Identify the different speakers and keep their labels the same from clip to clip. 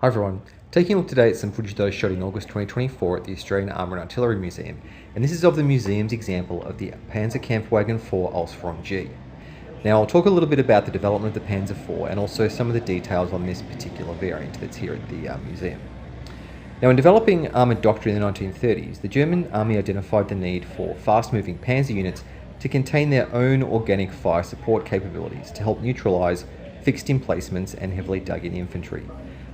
Speaker 1: Hi everyone, taking a look today at some footage that I shot in August 2024 at the Australian Armour and Artillery Museum, and this is of the museum's example of the Panzer IV Ausf.G. Now I'll talk a little bit about the development of the Panzer IV and also some of the details on this particular variant that's here at the museum. Now in developing armoured doctrine in the 1930s, the German army identified the need for fast-moving panzer units to contain their own organic fire support capabilities to help neutralise fixed emplacements and heavily dug-in infantry.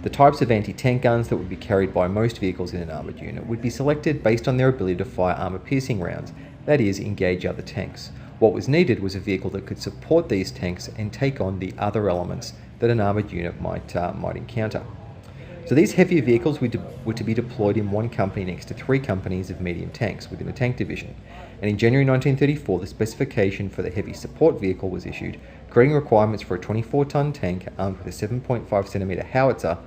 Speaker 1: The types of anti-tank guns that would be carried by most vehicles in an armoured unit would be selected based on their ability to fire armour-piercing rounds, that is, engage other tanks. What was needed was a vehicle that could support these tanks and take on the other elements that an armoured unit might encounter. So these heavier vehicles were to be deployed in one company next to three companies of medium tanks within a tank division. And in January 1934, the specification for the heavy support vehicle was issued, creating requirements for a 24-tonne tank armed with a 7.5cm howitzer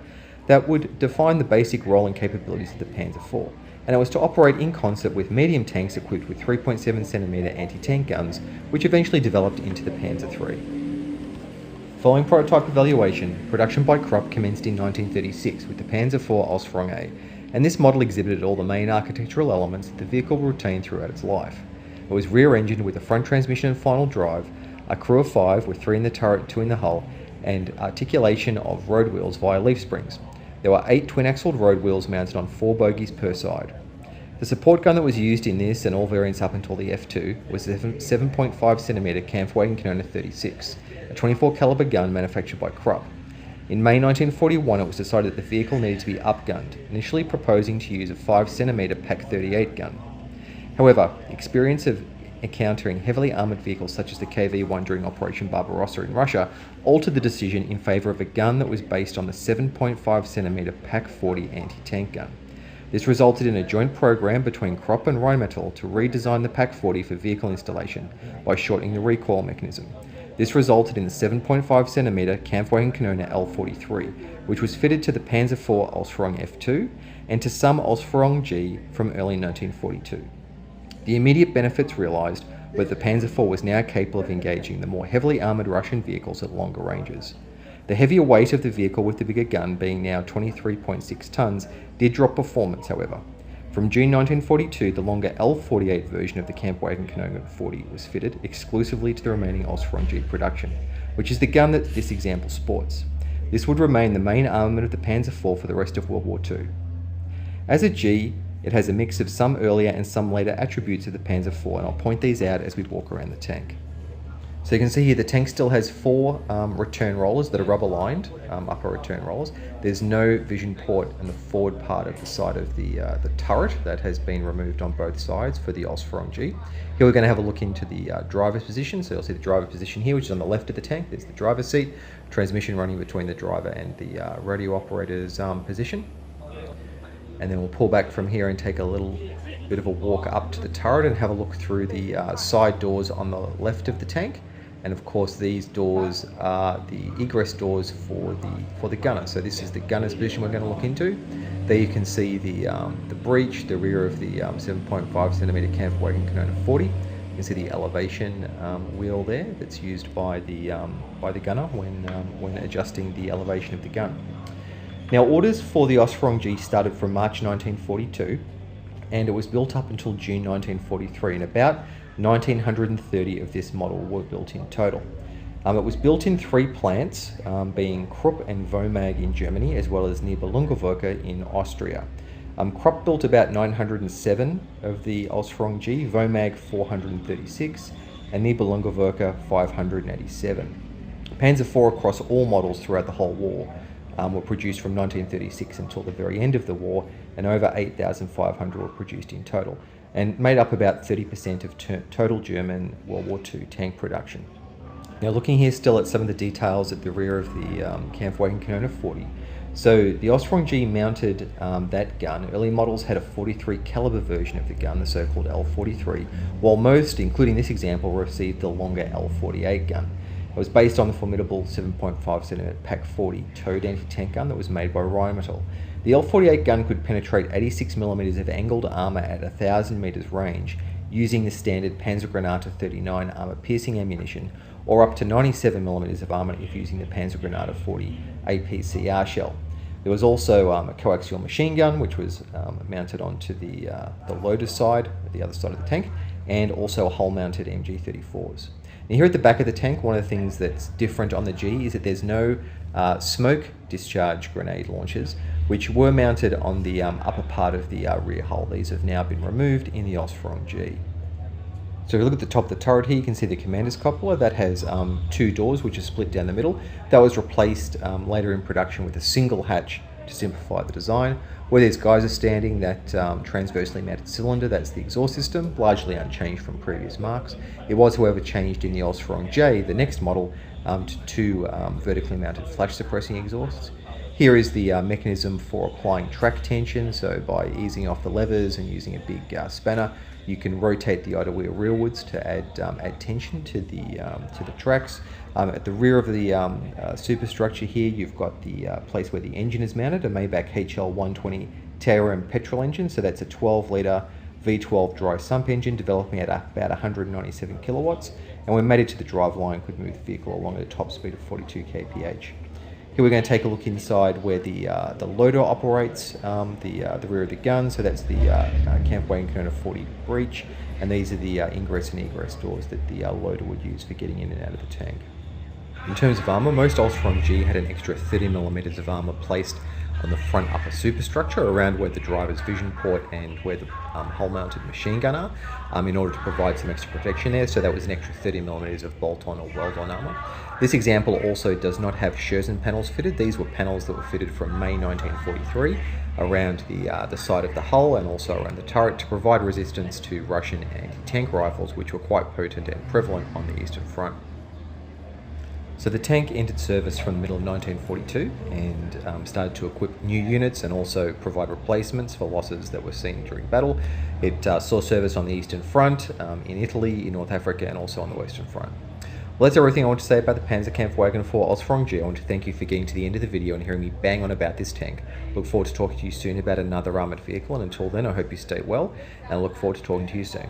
Speaker 1: that would define the basic role and capabilities of the Panzer IV. And it was to operate in concert with medium tanks equipped with 3.7cm anti-tank guns, which eventually developed into the Panzer III. Following prototype evaluation, production by Krupp commenced in 1936 with the Panzer IV Ausf.G, and this model exhibited all the main architectural elements that the vehicle will retain throughout its life. It was rear-engined with a front transmission and final drive, a crew of 5 with 3 in the turret, 2 in the hull, and articulation of road wheels via leaf springs. There were 8 twin-axled road wheels mounted on 4 bogies per side. The support gun that was used in this and all variants up until the F2 was the 7.5cm Kampfwagen 36, a 24 caliber gun manufactured by Krupp. In May 1941, it was decided that the vehicle needed to be upgunned, initially proposing to use a 5cm Pz.Kpfw gun. However, experience of encountering heavily armoured vehicles such as the KV-1 during Operation Barbarossa in Russia altered the decision in favour of a gun that was based on the 7.5cm Pak-40 anti-tank gun. This resulted in a joint program between Krupp and Rheinmetall to redesign the Pak-40 for vehicle installation by shortening the recoil mechanism. This resulted in the 7.5cm Kampfwagen L43, which was fitted to the Panzer IV Ausführung F2 and to some Ausführung-G from early 1942. The immediate benefits realised were that the Panzer IV was now capable of engaging the more heavily armoured Russian vehicles at longer ranges. The heavier weight of the vehicle with the bigger gun, being now 23.6 tonnes, did drop performance, however. From June 1942, the longer L48 version of the Kampfwagen 40 was fitted exclusively to the remaining Ausf.G production, which is the gun that this example sports. This would remain the main armament of the Panzer IV for the rest of World War II. As a G, it has a mix of some earlier and some later attributes of the Panzer IV, and I'll point these out as we walk around the tank. So you can see here the tank still has 4 return rollers that are rubber lined, upper return rollers. There's no vision port in the forward part of the side of the turret that has been removed on both sides for the Ausf.G. Here we're going to have a look into the driver's position. So you'll see the driver position here, which is on the left of the tank. There's the driver's seat, transmission running between the driver and the radio operator's position. And then we'll pull back from here and take a little bit of a walk up to the turret and have a look through the side doors on the left of the tank. And of course, these doors are the egress doors for the gunner. So this is the gunner's position we're going to look into. There you can see the breech, the rear of the 7.5cm Kampfwagen 40. You can see the elevation wheel there that's used by the gunner when adjusting the elevation of the gun. Now, orders for the Ausf.G started from March 1942, and it was built up until June 1943, and about 1,930 of this model were built in total. It was built in 3 plants, being Krupp and Womag in Germany, as well as Nibelungenwerke in Austria. Krupp built about 907 of the Ausf.G, Womag 436, and Nibelungenwerke 587. Panzer IV across all models throughout the whole war were produced from 1936 until the very end of the war, and over 8,500 were produced in total, and made up about 30% of total German World War II tank production. Now looking here still at some of the details at the rear of the Kampfwagen 40. So the Ausf.G mounted that gun. Early models had a 43 caliber version of the gun, the so-called L43, while most, including this example, received the longer L48 gun. It was based on the formidable 7.5cm Pak-40 towed anti-tank gun that was made by Rheinmetall. The L48 gun could penetrate 86mm of angled armour at 1,000 metres range using the standard Panzergranate 39 armour-piercing ammunition, or up to 97mm of armour if using the Panzergranate 40 APCR shell. There was also a coaxial machine gun, which was mounted onto the loader side, the other side of the tank, and also hull-mounted MG34s. Now here at the back of the tank, one of the things that's different on the G is that there's no smoke discharge grenade launchers, which were mounted on the upper part of the rear hull. These have now been removed in the Ausf.G. So if you look at the top of the turret here, you can see the commander's cupola. That has two doors which are split down the middle. That was replaced later in production with a single hatch to simplify the design. Where these guys are standing, that transversely mounted cylinder, that's the exhaust system, largely unchanged from previous marks. It was, however, changed in the Ausf.J, the next model, to two vertically mounted flash suppressing exhausts. Here is the mechanism for applying track tension. So by easing off the levers and using a big spanner, you can rotate the idle wheel rearwards to add tension to the tracks. At the rear of the superstructure here, you've got the place where the engine is mounted, a Maybach HL120 TRM petrol engine. So that's a 12-litre V12 dry sump engine developing at about 197 kilowatts, and when mated to the driveline could move the vehicle along at a top speed of 42 kph. Here we're going to take a look inside where the loader operates the rear of the gun. So that's the Camp Wagon Kona 40 breech, and these are the ingress and egress doors that the loader would use for getting in and out of the tank. In terms of armour, most Ausf.G had an extra 30mm of armour placed on the front upper superstructure around where the driver's vision port and where the hull-mounted machine gun are, in order to provide some extra protection there. So that was an extra 30mm of bolt-on or weld-on armour. This example also does not have Scherzen panels fitted. These were panels that were fitted from May 1943 around the side of the hull and also around the turret to provide resistance to Russian anti-tank rifles, which were quite potent and prevalent on the Eastern Front. So the tank entered service from the middle of 1942 and started to equip new units and also provide replacements for losses that were seen during battle. It saw service on the Eastern Front, in Italy, in North Africa, and also on the Western Front. Well, that's everything I want to say about the Panzer IV Ausf.G. I want to thank you for getting to the end of the video and hearing me bang on about this tank. Look forward to talking to you soon about another armoured vehicle, and until then I hope you stay well, and I look forward to talking to you soon.